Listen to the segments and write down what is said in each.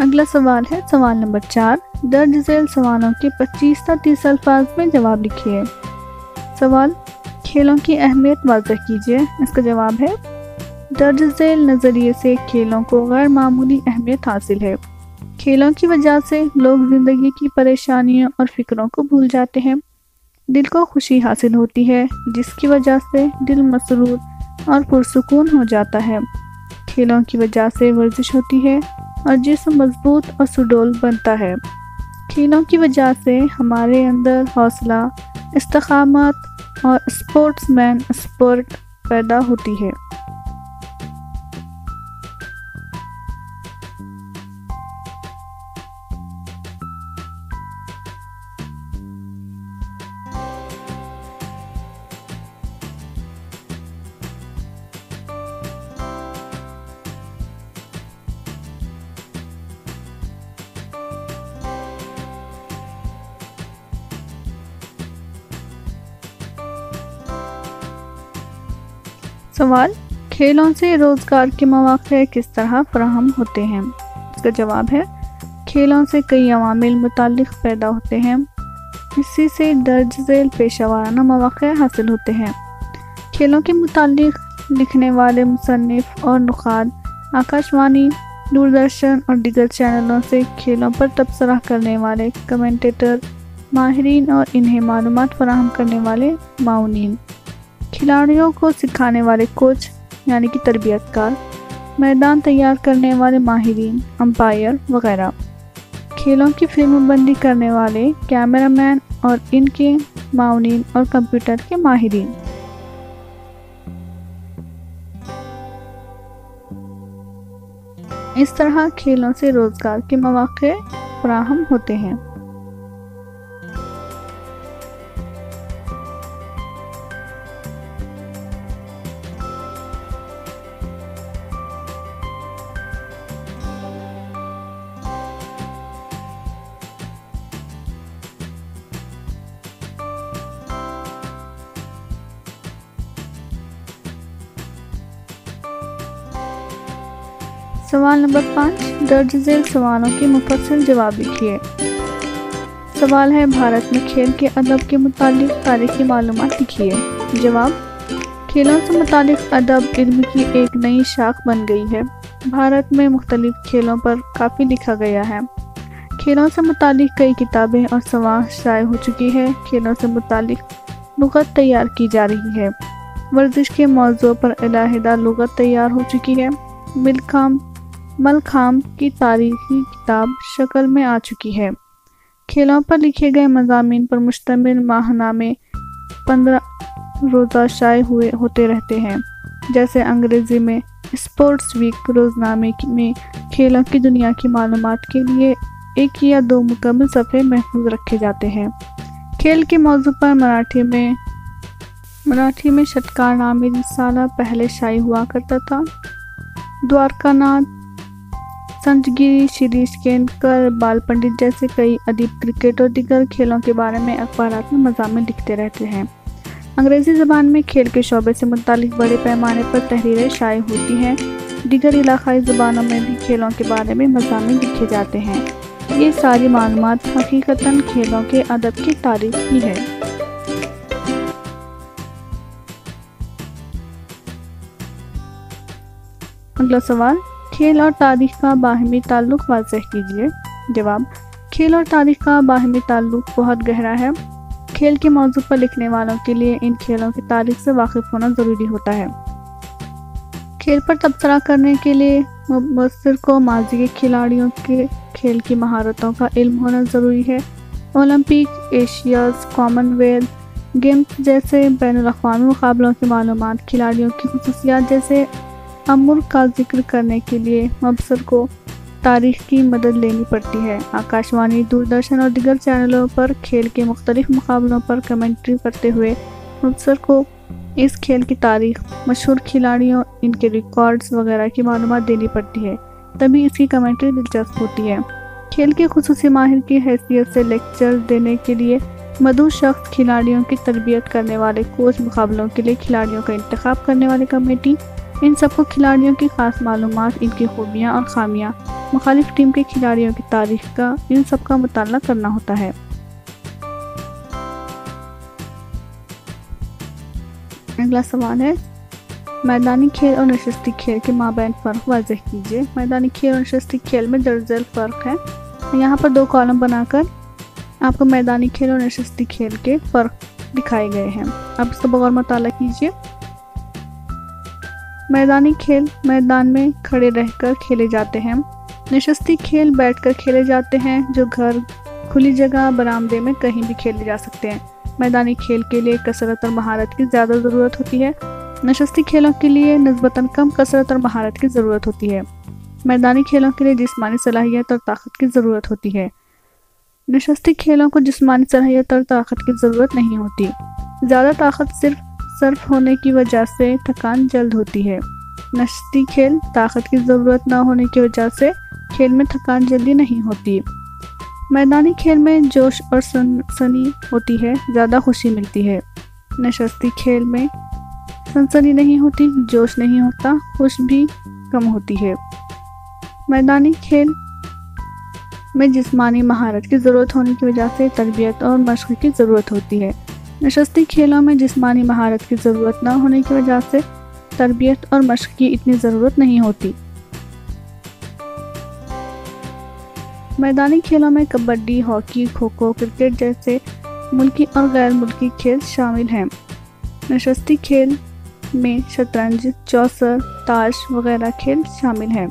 اگلا سوال ہے سوال نمبر 4، درج ذیل سوالوں کے 25 تا 30 الفاظ میں جواب لکھیے۔ سوال، کھیلوں کی اہمیت واضح کیجیے۔ اس کا جواب ہے، درج ذیل نظریے سے کھیلوں کو غیر معمولی اہمیت حاصل ہے۔ کھیلوں کی وجہ سے لوگ زندگی کی پریشانیوں اور فکروں کو بھول جاتے ہیں، دل کو خوشی حاصل ہوتی ہے، جس کی وجہ سے دل مسرور اور پرسکون ہو جاتا ہے۔ کھیلوں کی وجہ سے ورزش ہوتی ہے اور جسم مضبوط اور سڈول بنتا ہے۔ کھیلوں کی وجہ سے ہمارے اندر حوصلہ، استقامت اور اسپورٹس مین اسپرٹ پیدا ہوتی ہے۔ سوال، کھیلوں سے روزگار کے مواقع کس طرح فراہم ہوتے ہیں؟ اس کا جواب ہے، کھیلوں سے کئی عوامل متعلق پیدا ہوتے ہیں، اسی سے درج ذیل پیشہ ورانہ مواقع حاصل ہوتے ہیں۔ کھیلوں کے متعلق لکھنے والے مصنف اور نقاد آکاش وانی، دوردرشن اور دیگر چینلوں سے کھیلوں پر تبصرہ کرنے والے کمنٹیٹر، ماہرین اور انہیں معلومات فراہم کرنے والے معاونین، کھلاڑیوں کو سکھانے والے کوچ یعنی کہ تربیت کار، میدان تیار کرنے والے ماہرین، امپائر وغیرہ، کھیلوں کی فلم بندی کرنے والے کیمرہ مین اور ان کے معاونین اور کمپیوٹر کے ماہرین۔ اس طرح کھیلوں سے روزگار کے مواقع فراہم ہوتے ہیں۔ سوال نمبر 5، درج ذیل سوالوں کے مفصل جواب لکھیے۔ سوال ہے، بھارت میں کھیل کے ادب کے متعلق تاریخی معلومات لکھیے۔ جواب، کھیلوں سے متعلق ادب علم کی ایک نئی شاخ بن گئی ہے۔ بھارت میں مختلف کھیلوں پر کافی لکھا گیا ہے۔ کھیلوں سے متعلق کئی کتابیں اور سوانح شائع ہو چکی ہے۔ کھیلوں سے متعلق لغت تیار کی جا رہی ہے۔ ورزش کے موضوع پر علیحدہ لغت تیار ہو چکی ہے۔ ملخام کی تاریخی کتاب شکل میں آ چکی ہے۔ کھیلوں پر لکھے گئے مضامین پر مشتمل ماہ نامے 15 روزہ شائع ہوتے رہتے ہیں، جیسے انگریزی میں اسپورٹس ویک روزنامے میں کھیلوں کی دنیا کی معلومات کے لیے 1 یا 2 مکمل صفحے محفوظ رکھے جاتے ہیں۔ کھیل کے موضوع پر مراٹھی میں شٹکار نامی رسالہ پہلے شائع ہوا کرتا تھا۔ دوارکا ناتھ، سنجگیری، شریش کینکر، بال پنڈت جیسے کئی ادیب کرکٹ اور دیگر کھیلوں کے بارے میں اخبارات میں مضامین لکھتے رہتے ہیں۔ انگریزی زبان میں کھیل کے شعبے سے متعلق بڑے پیمانے پر تحریریں شائع ہوتی ہیں۔ دیگر علاقائی زبانوں میں بھی کھیلوں کے بارے میں مضامین لکھے جاتے ہیں۔ یہ ساری معلومات حقیقتاً کھیلوں کے ادب کی تاریخ کی ہے۔ اگلا سوال، کھیل اور تاریخ کا باہمی تعلق واضح کیجیے۔ جواب، کھیل اور تاریخ کا باہمی تعلق بہت گہرا ہے۔ کھیل کے موضوع پر لکھنے والوں کے لیے ان کھیلوں کی تاریخ سے واقف ہونا ضروری ہوتا ہے۔ کھیل پر تبصرہ کرنے کے لیے مبصر کو ماضی کے کھلاڑیوں کے کھیل کی مہارتوں کا علم ہونا ضروری ہے۔ Olympic, Asia's, common wealth games جیسے بین الاقوامی مقابلوں کی معلومات، کھلاڑیوں کی خصوصیات جیسے امور کا ذکر کرنے کے لیے مبصر کو تاریخ کی مدد لینی پڑتی ہے۔ آکاش وانی، دوردرشن اور دیگر چینلوں پر کھیل کے مختلف مقابلوں پر کمنٹری کرتے ہوئے مبصر کو اس کھیل کی تاریخ، مشہور کھلاڑیوں، ان کے ریکارڈز وغیرہ کی معلومات دینی پڑتی ہے، تبھی اس کی کمنٹری دلچسپ ہوتی ہے۔ کھیل کے خصوصی ماہر کی حیثیت سے لیکچر دینے کے لیے مدعو شخص، کھلاڑیوں کی تربیت کرنے والے کوچ، مقابلوں کے لیے کھلاڑیوں کا انتخاب کرنے والی کمیٹی، ان سب کو کھلاڑیوں کی خاص معلومات، ان کی خوبیاں اور خامیاں مخالف ٹیم کے کھلاڑیوں کی تاریخ کا ان سب کا مطالعہ کرنا ہوتا ہے۔ اگلا سوال ہے، میدانی کھیل اور نشستی کھیل کے مابین فرق واضح کیجیے۔ میدانی کھیل اور نشستی کھیل میں درج ذیل فرق ہے۔ یہاں پر 2 کالم بنا کر آپ کو میدانی کھیل اور نشستی کھیل کے فرق دکھائے گئے ہیں، آپ اس کا بغور مطالعہ کیجیے۔ میدانی کھیل میدان میں کھڑے رہ کر کھیلے جاتے ہیں۔ نشستی کھیل بیٹھ کر کھیلے جاتے ہیں، جو گھر، کھلی جگہ، برآمدے میں کہیں بھی کھیلے جا سکتے ہیں۔ میدانی کھیل کے لیے کثرت اور مہارت کی زیادہ ضرورت ہوتی ہے، نشستی کھیلوں کے لیے نسبتاً کم کثرت اور مہارت کی ضرورت ہوتی ہے۔ میدانی کھیلوں کے لیے جسمانی صلاحیت اور طاقت کی ضرورت ہوتی ہے، نشستی کھیلوں کو جسمانی صلاحیت اور طاقت کی ضرورت نہیں ہوتی۔ زیادہ طاقت صرف ہونے کی وجہ سے تھکان جلد ہوتی ہے۔ نشستی کھیل طاقت کی ضرورت نہ ہونے کی وجہ سے کھیل میں تھکان جلدی نہیں ہوتی۔ میدانی کھیل میں جوش اور سنسنی ہوتی ہے، زیادہ خوشی ملتی ہے۔ نشستی کھیل میں سنسنی نہیں ہوتی، جوش نہیں ہوتا، خوش بھی کم ہوتی ہے۔ میدانی کھیل میں جسمانی مہارت کی ضرورت ہونے کی وجہ سے تربیت اور مشق کی ضرورت ہوتی ہے۔ نشستی کھیلوں میں جسمانی مہارت کی ضرورت نہ ہونے کی وجہ سے تربیت اور مشق کی اتنی ضرورت نہیں ہوتی۔ میدانی کھیلوں میں کبڈی، ہاکی، کھوکھو، کرکٹ جیسے ملکی اور غیر ملکی کھیل شامل ہیں۔ نشستی کھیل میں شطرنج، چوسر، تاش وغیرہ کھیل شامل ہیں۔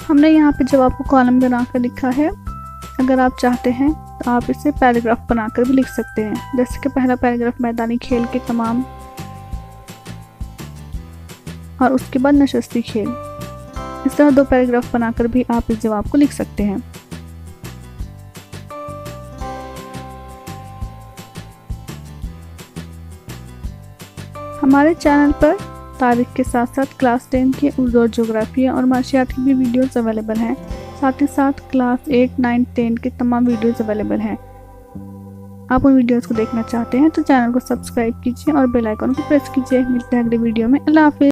ہم نے یہاں پہ جواب کو کالم بنا کر لکھا ہے، اگر آپ چاہتے ہیں تو آپ اسے پیراگراف بنا کر بھی لکھ سکتے ہیں، جیسے کہ پہلا پیراگراف میدانی کھیل کے تمام اور اس کے بعد نشستی کھیل، اس طرح 2 پیراگراف بنا کر بھی آپ اس جواب کو لکھ سکتے ہیں۔ ہمارے چینل پر تاریخ کے ساتھ ساتھ کلاس 10 کے اردو اور جغرافیہ اور معاشیات کی بھی ویڈیوز اویلیبل ہیں، ساتھ ہی ساتھ کلاس 8، 9، 10 کے تمام ویڈیوز اویلیبل ہیں۔ آپ ان ویڈیوز کو دیکھنا چاہتے ہیں تو چینل کو سبسکرائب کیجیے اور بیل آئیکن کو پریس کیجیے۔ ملتے ہیں اگلی ویڈیو میں۔ اللہ حافظ۔